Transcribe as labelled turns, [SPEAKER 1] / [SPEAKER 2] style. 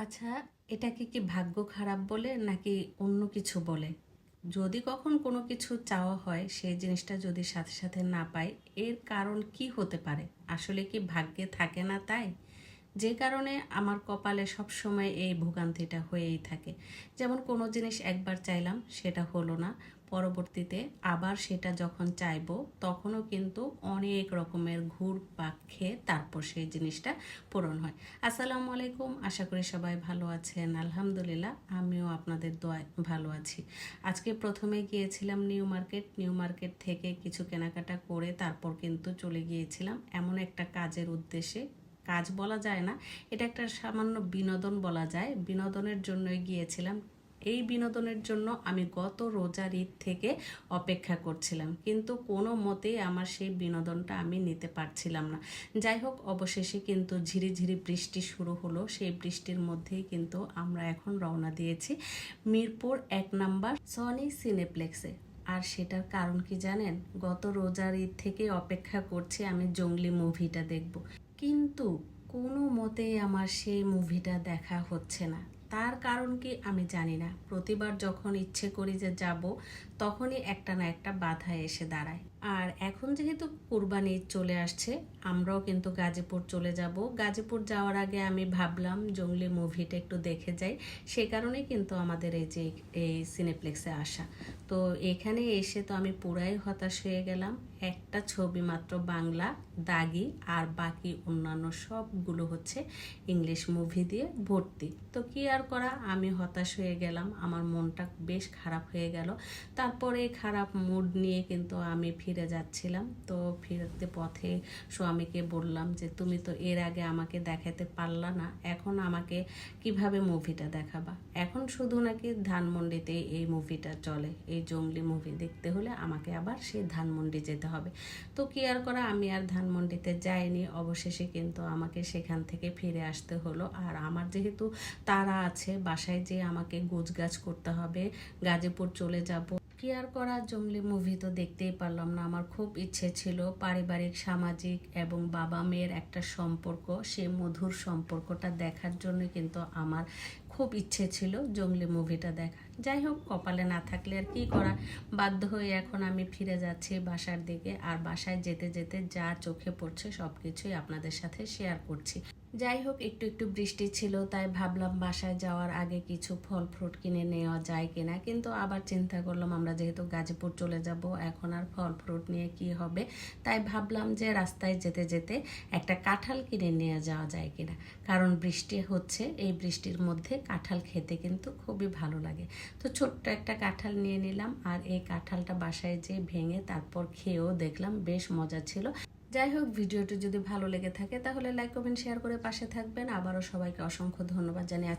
[SPEAKER 1] আচ্ছা, এটাকে কি ভাগ্য খারাপ বলে নাকি অন্য কিছু বলে? যদি কখন কোনো কিছু চাওয়া হয় সেই জিনিসটা যদি সাথে সাথে না পাই, এর কারণ কি হতে পারে? আসলে কি ভাগ্যে থাকে না তাই? যে কারণে আমার কপালে সবসময় এই ভোগান্তিটা হয়েই থাকে। যেমন কোনো জিনিস একবার চাইলাম, সেটা হলো না। পরবর্তীতে আবার সেটা যখন চাইবো তখনও কিন্তু অনেক রকমের ঘুরপাক খেয়ে তারপর সেই জিনিসটা পূরণ হয়। আসসালামু আলাইকুম, আশা করি সবাই ভালো আছেন। আলহামদুলিল্লাহ, আমিও আপনাদের দোয়ায় ভালো আছি। আজকে প্রথমে গিয়েছিলাম নিউ মার্কেট থেকে কিছু কেনাকাটা করে তারপর কিন্তু চলে গিয়েছিলাম এমন একটা কাজের উদ্দেশ্যে। কাজ বলা যায় না, এটা একটা সামান্য বিনোদন বলা যায়। বিনোদনের জন্যই গিয়েছিলাম। এই বিনোদনের জন্য আমি গত রোজার ঈদ থেকে অপেক্ষা করছিলাম, কিন্তু কোনো মতেই আমার সেই বিনোদনটা আমি নিতে পারছিলাম না। যাই হোক, অবশেষে কিন্তু ঝিরিঝিরি বৃষ্টি শুরু হলো। সেই বৃষ্টির মধ্যেই কিন্তু আমরা এখন রওনা দিয়েছি মিরপুর 1 নম্বর সনি সিনেপ্লেক্সে। আর সেটার কারণ কি জানেন? গত রোজার ঈদ থেকে অপেক্ষা করছি আমি জঙ্গলি মুভিটা দেখব, কিন্তু কোনো মতেই আমার সেই মুভিটা দেখা হচ্ছে না। তার কারণ কি আমি জানি না। প্রতিবার যখন ইচ্ছে করি যে যাব, তখনই একটা না একটা বাধা এসে দাঁড়ায়। আর এখন যেহেতু কুরবানি ঈদ চলে আসছে, আমরাও কিন্তু গাজীপুর চলে যাব। গাজীপুর যাওয়ার আগে আমি ভাবলাম জঙ্গলি মুভিটা একটু দেখে যাই। সে কারণে কিন্তু আমাদের এই সিনেপ্লেক্সে আসা। তো এখানে এসে তো আমি পুরাই হতাশ হয়ে গেলাম। একটা ছবি মাত্র বাংলা, দাগি, আর বাকি অন্যান্য সবগুলো হচ্ছে ইংলিশ মুভি দিয়ে ভর্তি। তো কি আর করা, আমি হতাশ হয়ে গেলাম, আমার মনটা বেশ খারাপ হয়ে গেল। তারপরে খারাপ মুড নিয়ে কিন্তু আমি ফিরে যাচ্ছিলাম। তো ফিরতে পথে স্বামীকে বললাম যে তুমি তো এর আগে আমাকে দেখাতে পারলা না, এখন আমাকে কিভাবে মুভিটা দেখাবা? এখন শুধু নাকি ধানমন্ডিতে এই মুভিটা চলে। এই জঙ্গলি মুভি দেখতে হলে আমাকে আবার সেই ধানমন্ডি যেতে হবে। তো কি আর করা, আমি আর ধানমন্ডিতে যাইনি। অবশেষে কিন্তু আমাকে সেখান থেকে ফিরে আসতে হলো। আর আমার যেহেতু তাড়া আছে, বাসায় যেয়ে আমাকে গোছগাছ করতে হবে, গাজীপুর চলে যাব। কি আর করা, জঙ্গলি মুভি তো দেখতেই পারলাম না। আমার খুব ইচ্ছে ছিল পারিবারিক, সামাজিক এবং বাবা মেয়ের একটা সম্পর্ক, সেই মধুর সম্পর্কটা দেখার জন্য কিন্তু আমার খুব ইচ্ছে ছিল জঙ্গলি মুভিটা দেখা। যাই হোক, কপালে না থাকলে আর কি করা, বাধ্য হয়ে এখন আমি ফিরে যাচ্ছি বাসার দিকে। আর বাসায় যেতে যেতে যা চোখে পড়ছে সব কিছুই আপনাদের সাথে শেয়ার করছি। যাই হোক, একটু একটু বৃষ্টি ছিল, তাই ভাবলাম বাসায় যাওয়ার আগে কিছু ফল ফ্রুট কিনে নেওয়া যায় কিনা, কিন্তু আবার চিন্তা করলাম আমরা যেহেতু গাজীপুর চলে যাব, এখন আর ফল ফ্রুট নিয়ে কি হবে। তাই ভাবলাম যে রাস্তায় যেতে যেতে একটা কাঁঠাল কিনে নিয়ে যাওয়া যায় কিনা, কারণ বৃষ্টি হচ্ছে, এই বৃষ্টির মধ্যে কাঁঠাল খেতে কিন্তু খুবই ভালো লাগে। তো ছোট্ট একটা কাঁঠাল নিয়ে নিলাম, আর এই কাঁঠালটা বাসায় যেয়ে ভেঙে তারপর খেয়েও দেখলাম, বেশ মজা ছিল। যাই হোক, ভিডিওটি যদি ভালো লেগে থাকে তাহলে লাইক কমেন্ট শেয়ার করে পাশে থাকবেন। আবারও সবাইকে অসংখ্য ধন্যবাদ জানিয়ে